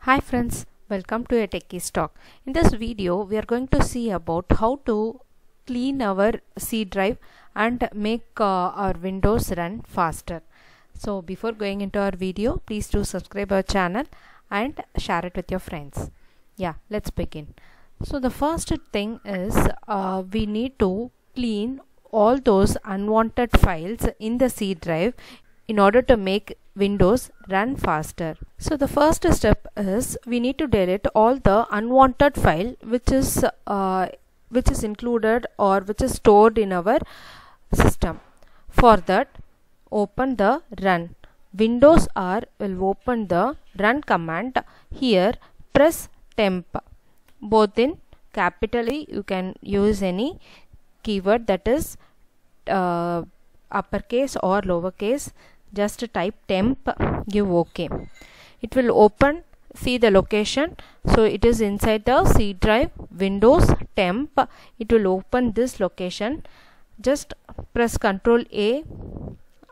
Hi friends, welcome to a Techies Talk. In this video, we are going to see about how to clean our C drive and make our Windows run faster. So before going into our video, please do subscribe our channel and share it with your friends. Yeah, let's begin. So the first thing is we need to clean all those unwanted files in the C drive in order to make Windows run faster. So the first step is we need to delete all the unwanted file which is included or which is stored in our system. For that, open the run. Windows R will open the run command. Here press temp, both in capital E. You can use any keyword that is uppercase or lowercase. Just type temp, give OK. It will open, see the location. So it is inside the C drive, Windows temp. It will open this location. Just press Ctrl A,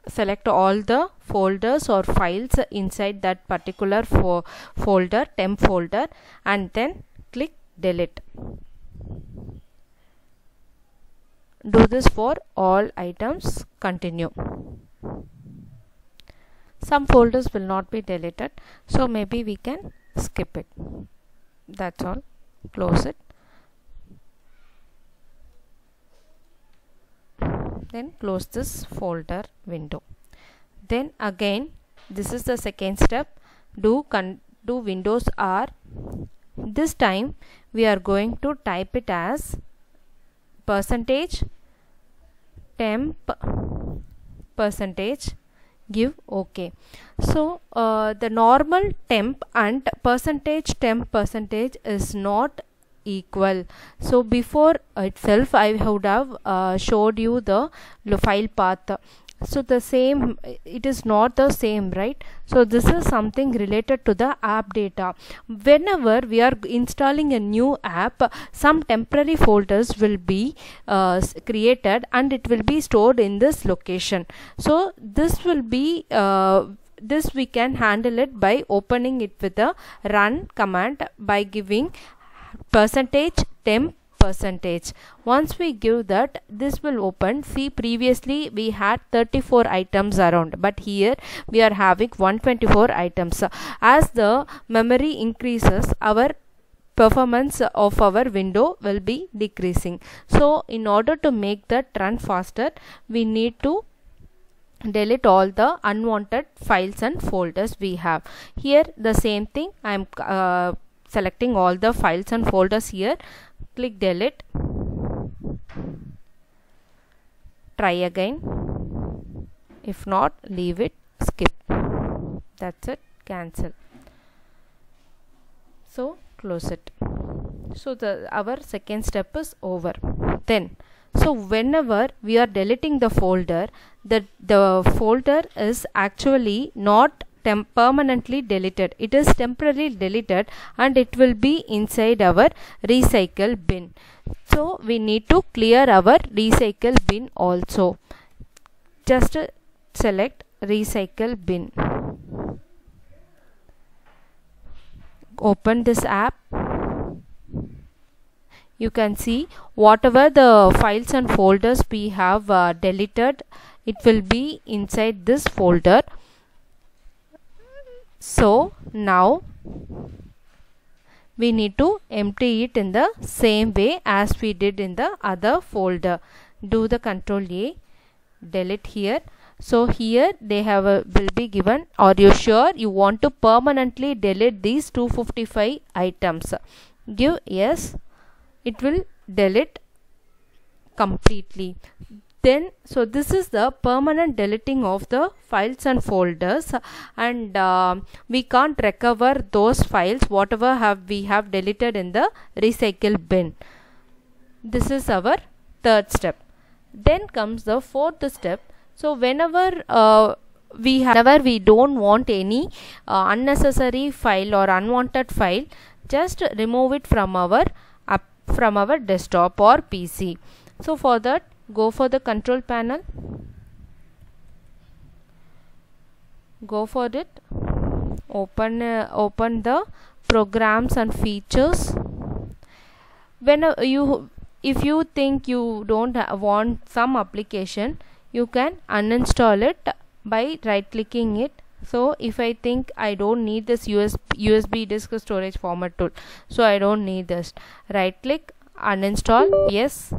select all the folders or files inside that particular folder, temp folder, and then click delete. Do this for all items. Continue. Some folders will not be deleted, so maybe we can skip it. That's all. Close it. Then close this folder window. Then again, this is the second step. Do Windows R. This time we are going to type it as %temp%. Give OK. So the normal temp and %temp% is not equal. So before itself I would have showed you the file path. So the same, it is not the same, right? So this is something related to the app data. Whenever we are installing a new app, some temporary folders will be created and it will be stored in this location. So this will be this we can handle it by opening it with the run command by giving %temp%. Once we give that, this will open. See, previously we had 34 items around, but here we are having 124 items. As the memory increases, our performance of our window will be decreasing. So in order to make that run faster, we need to delete all the unwanted files and folders we have. Here the same thing, I am selecting all the files and folders here. Click delete. Try again. If not, leave it, skip. That's it, cancel. So close it. So our second step is over. Then, so whenever we are deleting the folder, the folder is actually not permanently deleted. It is temporarily deleted and it will be inside our recycle bin. So we need to clear our recycle bin also. Just select recycle bin. Open this app. You can see whatever the files and folders we have deleted, it will be inside this folder. So now we need to empty it in the same way as we did in the other folder. Do the Ctrl A, delete here. So here they have will be given, are you sure you want to permanently delete these 255 items? Give yes, it will delete completely. Then, so this is the permanent deleting of the files and folders, and we can't recover those files whatever we have deleted in the recycle bin. This is our third step. Then comes the fourth step. So whenever we don't want any unnecessary file or unwanted file, just remove it from our desktop or PC. So for that, go for the control panel, go for it, open the programs and features. When if you think you don't want some application, you can uninstall it by right clicking it. So if I think I don't need this USB disk storage format tool, so I don't need this, right click, uninstall, yes.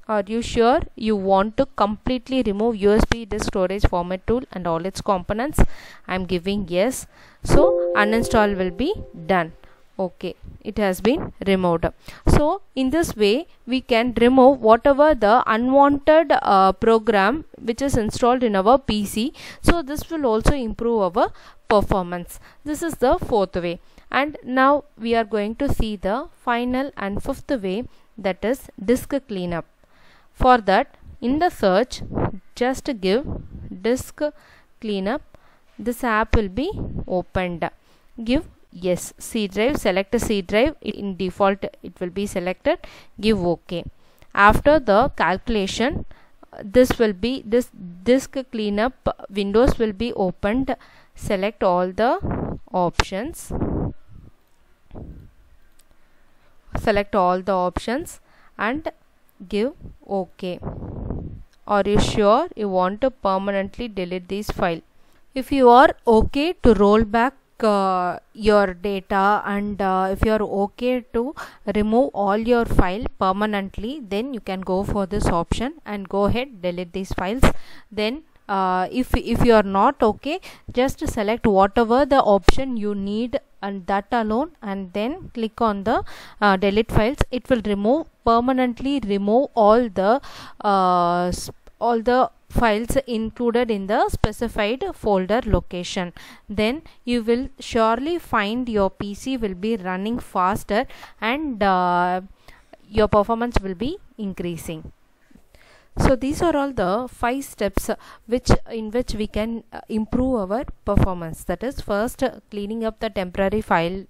Are you sure you want to completely remove USB disk storage format tool and all its components? I'm giving yes. So uninstall will be done. Okay, it has been removed. So in this way we can remove whatever the unwanted program which is installed in our PC. So this will also improve our performance. This is the fourth way. And now we are going to see the final and fifth way, that is disk cleanup. For that, in the search, just give disk cleanup. This app will be opened. Give yes, C drive, select a C drive. In default it will be selected. Give OK. After the calculation, this disk cleanup windows will be opened. Select all the options. Select all the options and give OK. Are you sure you want to permanently delete this file? If you are okay to roll back your data, and if you are okay to remove all your file permanently, then you can go for this option and go ahead, delete these files. Then if you are not okay, just select whatever the option you need and that alone, and then click on the delete files. It will permanently remove all the files included in the specified folder location. Then you will surely find your PC will be running faster and your performance will be increasing. So these are all the 5 steps in which we can improve our performance. That is, first cleaning up the temporary file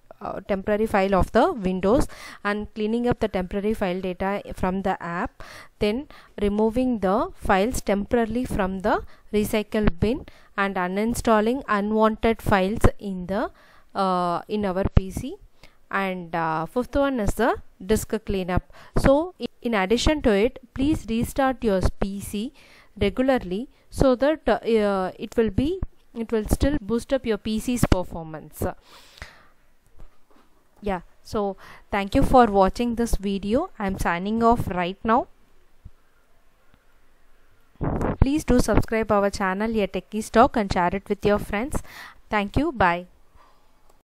of the Windows and cleaning up the temporary file data from the app, then removing the files temporarily from the recycle bin and uninstalling unwanted files in the in our PC. And fifth one is the disk cleanup. So in addition to it, please restart your PC regularly so that it will still boost up your PC's performance. Yeah, so thank you for watching this video. I'm signing off right now. Please do subscribe our channel, A Techie Talk, and share it with your friends. Thank you. Bye.